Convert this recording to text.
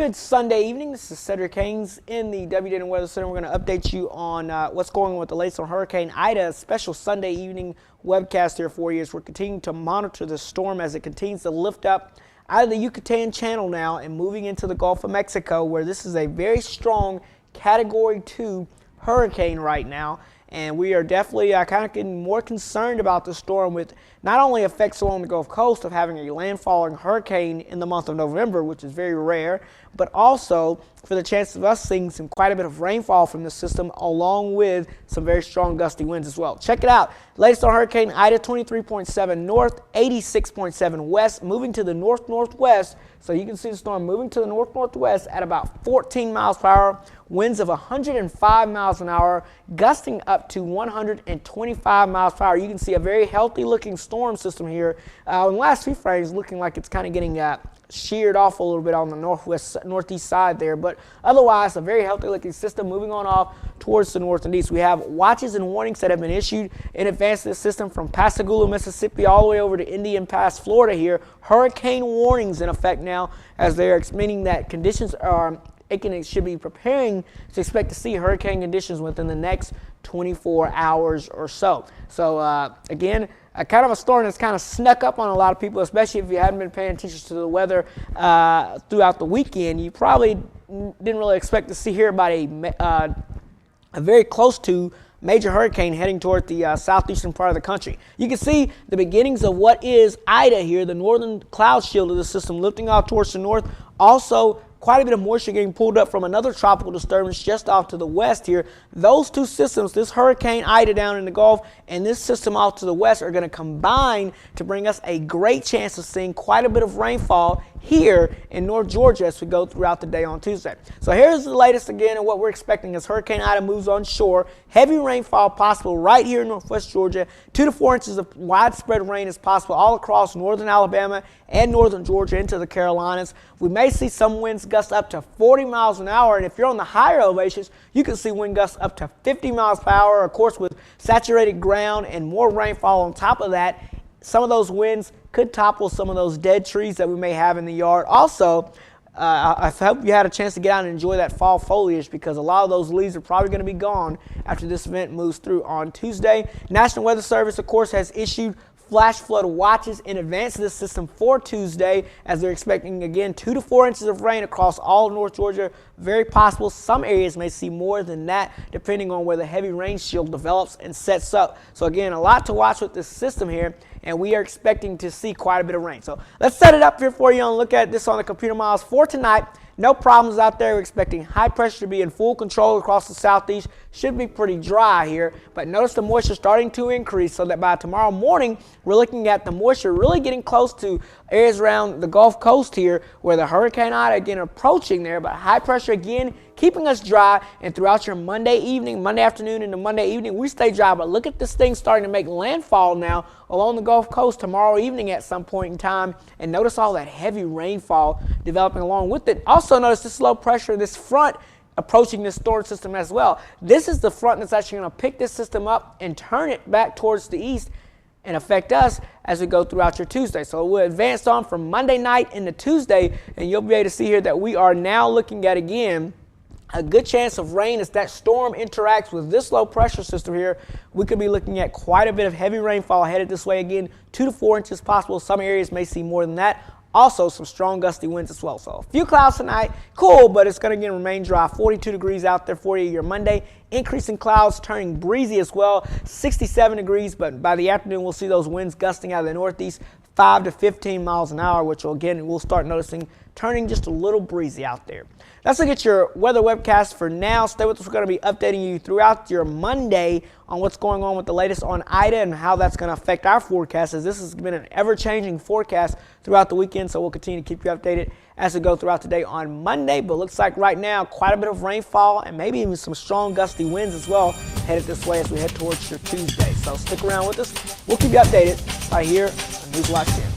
Good Sunday evening. This is Cedric Haynes in the W. Weather Center. We're going to update you on what's going on with the latest on Hurricane Ida. A special Sunday evening webcast here for you as we're continuing to monitor the storm as it continues to lift up out of the Yucatan Channel now and moving into the Gulf of Mexico, where this is a very strong Category 2 hurricane right now. And we are definitely kind of getting more concerned about the storm, with not only effects along the Gulf Coast of having a landfalling hurricane in the month of November, which is very rare, but also for the chance of us seeing quite a bit of rainfall from the system, along with some very strong gusty winds as well. Check it out. Latest on Hurricane Ida: 23.7 north, 86.7 west, moving to the north-northwest. So you can see the storm moving to the north-northwest at about 14 miles per hour, winds of 105 miles an hour, gusting up to 125 miles per hour. You can see a very healthy looking storm system here. In the last few frames, looking like it's kind of getting sheared off a little bit on the northeast side there, but otherwise a very healthy looking system moving on off towards the north and east. We have watches and warnings that have been issued in advance of the system from Pascagoula, Mississippi, all the way over to Indian Pass, Florida here. Hurricane warnings in effect now, as they are meaning that conditions are should be preparing to expect to see hurricane conditions within the next 24 hours or so. So again, kind of a storm that's kind of snuck up on a lot of people, especially if you hadn't been paying attention to the weather throughout the weekend. You probably didn't really expect to hear about a very close to major hurricane heading toward the southeastern part of the country. You can see the beginnings of what is Ida here, the northern cloud shield of the system lifting off towards the north. Also, quite a bit of moisture getting pulled up from another tropical disturbance just off to the west here. Those two systems, this Hurricane Ida down in the Gulf and this system off to the west, are going to combine to bring us a great chance of seeing quite a bit of rainfall here in North Georgia as we go throughout the day on Tuesday. So here's the latest again and what we're expecting as Hurricane Ida moves on shore. Heavy rainfall possible right here in northwest Georgia. 2 to 4 inches of widespread rain is possible all across northern Alabama and northern Georgia into the Carolinas. We may see some winds gust up to 40 miles an hour, and if you're on the higher elevations, you can see wind gusts up to 50 miles per hour, of course, with saturated ground and more rainfall on top of that. Some of those winds could topple some of those dead trees that we may have in the yard. Also, I hope you had a chance to get out and enjoy that fall foliage, because a lot of those leaves are probably going to be gone after this event moves through on Tuesday. National Weather Service, of course, has issued flash flood watches in advance of this system for Tuesday, as they're expecting again 2 to 4 inches of rain across all of North Georgia. Very possible some areas may see more than that, depending on where the heavy rain shield develops and sets up. So again, a lot to watch with this system here, and we are expecting to see quite a bit of rain. So let's set it up here for you and look at this on the computer models for tonight. No problems out there. We're expecting high pressure to be in full control across the southeast. Should be pretty dry here, but notice the moisture starting to increase, so that by tomorrow morning, we're looking at the moisture really getting close to areas around the Gulf Coast here, where the Hurricane Ida again approaching there, but high pressure again keeping us dry. And throughout your Monday evening, Monday afternoon into Monday evening, we stay dry. But look at this thing starting to make landfall now along the Gulf Coast tomorrow evening at some point in time. And notice all that heavy rainfall developing along with it. Also notice this low pressure, this front approaching this storm system as well. This is the front that's actually going to pick this system up and turn it back towards the east and affect us as we go throughout your Tuesday. So we'll advance on from Monday night into Tuesday, and you'll be able to see here that we are now looking at, again, a good chance of rain as that storm interacts with this low pressure system here. We could be looking at quite a bit of heavy rainfall headed this way. Again, 2 to 4 inches possible. Some areas may see more than that. Also, some strong gusty winds as well. So a few clouds tonight. Cool, but it's going to again remain dry. 42 degrees out there for you your Monday. Increasing clouds, turning breezy as well. 67 degrees, but by the afternoon, we'll see those winds gusting out of the northeast, 5 to 15 miles an hour, which will, again, we'll start noticing turning just a little breezy out there. Let's look at your weather webcast for now. Stay with us. We're going to be updating you throughout your Monday on what's going on with the latest on Ida and how that's going to affect our forecast, as this has been an ever-changing forecast throughout the weekend. So we'll continue to keep you updated as we go throughout the day on Monday. But looks like right now quite a bit of rainfall and maybe even some strong gusty winds as well headed this way as we head towards your Tuesday. So stick around with us. We'll keep you updated right here on Newswatch 10.